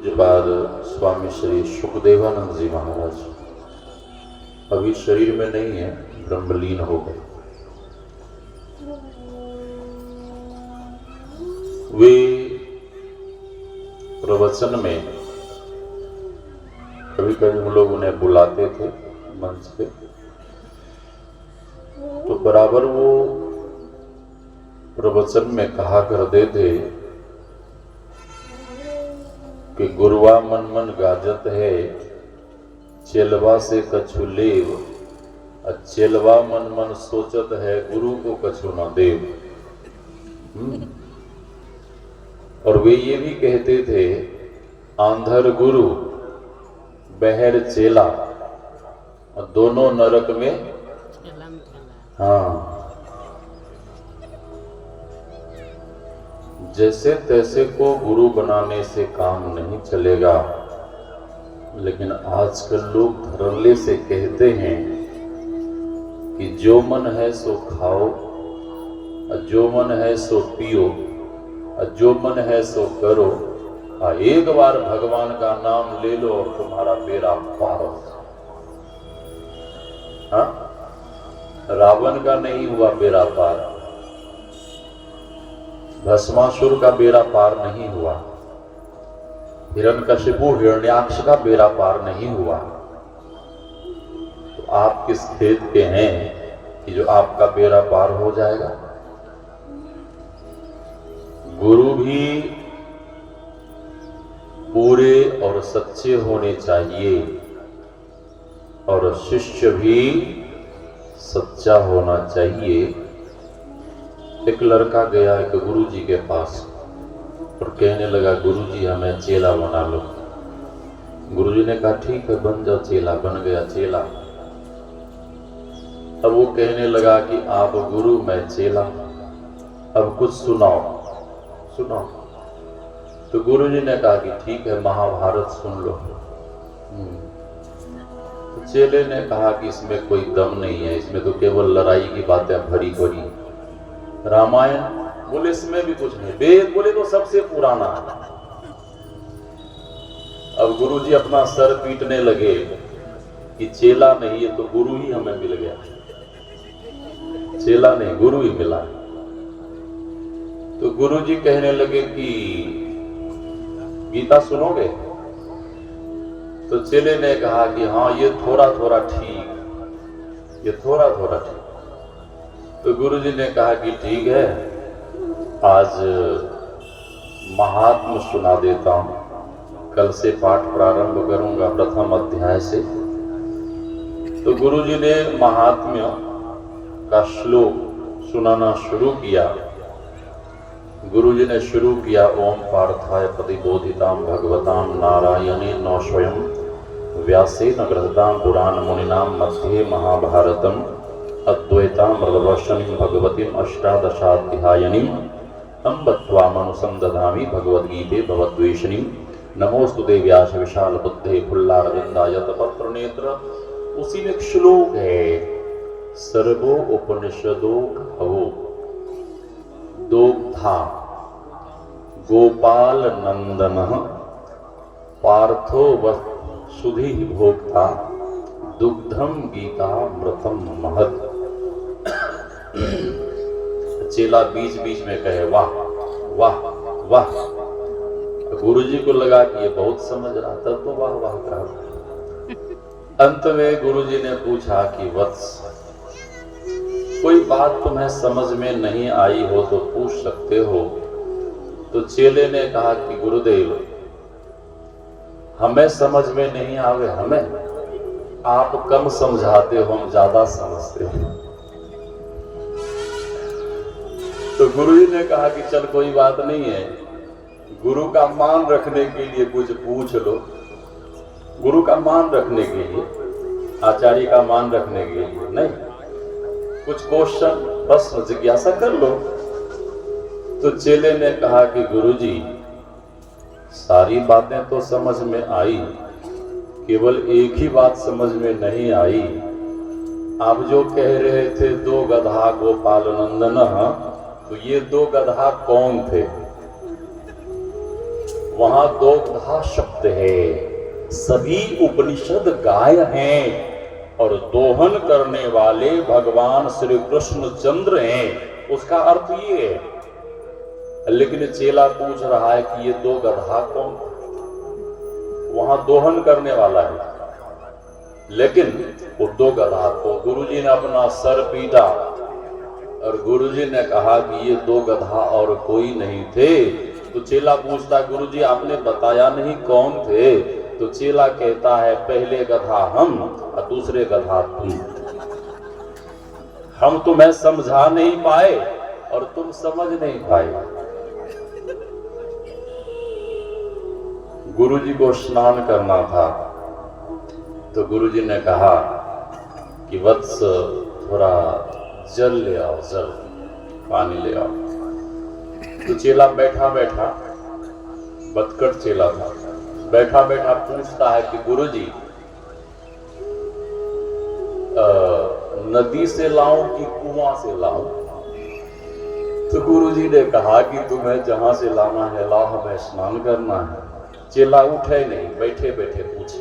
पूज्यपाद स्वामी श्री सुखदेवानंद जी महाराज अभी शरीर में नहीं है, ब्रह्मलीन हो गए। वे प्रवचन में कभी कभी हम लोग उन्हें बुलाते थे मंच पे, तो बराबर वो प्रवचन में कहा करते थे कि गुरुआ मन मन गाजत है, चेलवा से कछु लेव, चेलवा मन मन सोचत है, गुरु को कछु न देव। और वे ये भी कहते थे, आंधर गुरु बहर चेला, दोनों नरक में। हाँ, जैसे तैसे को गुरु बनाने से काम नहीं चलेगा। लेकिन आजकल लोग धड़ल्ले से कहते हैं कि जो मन है सो खाओ, जो मन है सो पियो, जो मन है सो करो, एक बार भगवान का नाम ले लो और तुम्हारा बेड़ा पार हो। हाँ, रावण का नहीं हुआ बेड़ा पार, भस्मासुर का बेड़ा पार नहीं हुआ, हिरण्यकशिपु हिरण्याक्ष का बेड़ा पार नहीं हुआ। तो आप किस खेत के हैं कि जो आपका बेड़ा पार हो जाएगा? गुरु भी पूरे और सच्चे होने चाहिए और शिष्य भी सच्चा होना चाहिए। एक लड़का गया एक गुरुजी के पास और कहने लगा, गुरुजी हमें चेला बना लो। गुरुजी ने कहा, ठीक है बन जाओ चेला। बन गया चेला। अब वो कहने लगा कि आप गुरु मैं चेला, अब कुछ सुनाओ। तो गुरुजी ने कहा कि ठीक है महाभारत सुन लो। तो चेले ने कहा कि इसमें कोई दम नहीं है, इसमें तो केवल लड़ाई की बातें भरी भरी। रामायण बोले इसमें भी कुछ नहीं, वेद बोले तो सबसे पुराना। अब गुरुजी अपना सर पीटने लगे कि चेला नहीं है तो गुरु ही हमें मिल गया, चेला नहीं गुरु ही मिला। तो गुरुजी कहने लगे कि गीता सुनोगे? तो चेले ने कहा कि हाँ ये थोड़ा थोड़ा ठीक, ये थोड़ा थोड़ा ठीक। तो गुरुजी ने कहा कि ठीक है, आज महात्म्य सुना देता हूं, कल से पाठ प्रारंभ करूंगा प्रथम अध्याय से। तो गुरुजी ने महात्म्य का श्लोक सुनाना शुरू किया। गुरुजी ने शुरू किया, ओम पार्थाय प्रतिबोधिताम भगवताम नारायणेन स्वयं व्यासेन गृहीताम पुराण मुनिनाम मध्ये महाभारतम अद्वैतामृतवर्षिणीं भगवतीम् अष्टादशाध्यायिनीं अम्ब त्वामनुसन्दधामि भगवद्गीते भवद्वेषिणीं। नमोस्तुते व्यास विशाल बुद्धे फुल्लारविन्दायत पत्र नेत्र। उसी में एक श्लोक है, सर्वो उपनिषदो घवो दोग्धा गोपाल नंदनः पार्थो वसुधि भोक्ता दुग्धम गीतामृतम महत्। चेला बीच बीच में कहे वाह वाह वाह। गुरुजी को लगा कि ये बहुत समझ रहा, तब तो वाह वाह कहा। अंत में गुरुजी ने पूछा कि वत्स, कोई बात तुम्हें समझ में नहीं आई हो तो पूछ सकते हो। तो चेले ने कहा कि गुरुदेव हमें समझ में नहीं आवे, हमें आप कम समझाते हो, हम ज्यादा समझते हैं। तो गुरुजी ने कहा कि चल कोई बात नहीं है, गुरु का मान रखने के लिए कुछ पूछ लो। गुरु का मान रखने के लिए, आचार्य का मान रखने के लिए नहीं, कुछ क्वेश्चन बस जिज्ञासा कर लो। तो चेले ने कहा कि गुरुजी सारी बातें तो समझ में आई, केवल एक ही बात समझ में नहीं आई। आप जो कह रहे थे दो गधा गोपाल नंदन, तो ये दो गधा कौन थे? वहां दोग्धा शब्द है, सभी उपनिषद गाय हैं और दोहन करने वाले भगवान श्री कृष्ण चंद्र हैं। उसका अर्थ ये है। लेकिन चेला पूछ रहा है कि ये दो गधा कौन? वहां दोहन करने वाला है, लेकिन वो दो गधा को गुरुजी ने अपना सर पीटा और गुरुजी ने कहा कि ये दो गधा और कोई नहीं थे। तो चेला पूछता, गुरुजी आपने बताया नहीं कौन थे? तो चेला कहता है, पहले गधा हम और दूसरे गधा तुम। हम तुम्हें समझा नहीं पाए और तुम समझ नहीं पाए। गुरुजी को स्नान करना था तो गुरुजी ने कहा कि वत्स थोड़ा जल ले आओ, जल पानी ले आओ। तो चेला बैठा बैठा, बतकट चेला था, बैठा बैठा पूछता है कि गुरुजी नदी से लाऊं कि कुआं से लाऊं? तो गुरुजी ने कहा कि तुम्हें जहां से लाना है लाओ, हमें स्नान करना है। चेला उठे नहीं, बैठे बैठे पूछे।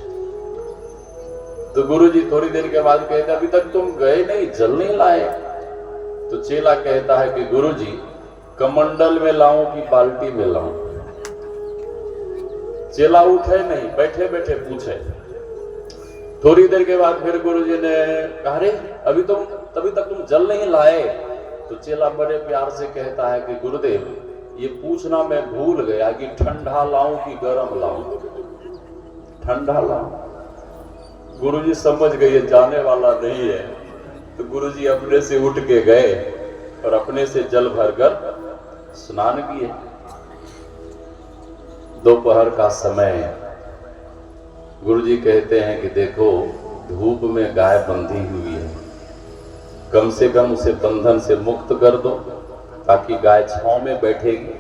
तो गुरुजी थोड़ी देर के बाद कहते, अभी तक तुम गए नहीं, जल नहीं लाए? तो चेला कहता है कि गुरुजी कमंडल में लाऊं कि बाल्टी में लाऊं? चेला उठे नहीं, बैठे बैठे पूछे। थोड़ी देर के बाद फिर गुरुजी ने कहा, रे अभी तक तुम जल नहीं लाए? तो चेला बड़े प्यार से कहता है कि गुरुदेव ये पूछना मैं भूल गया कि ठंडा लाऊं कि गर्म लाऊं? ठंडा लाऊं। गुरुजी समझ गए ये जाने वाला नहीं है, तो गुरुजी अपने से उठ के गए और अपने से जल भरकर स्नान किए। दोपहर का समय, गुरुजी कहते हैं कि देखो धूप में गाय बंधी हुई है, कम से कम उसे बंधन से मुक्त कर दो ताकि गाय छांव में बैठेगी।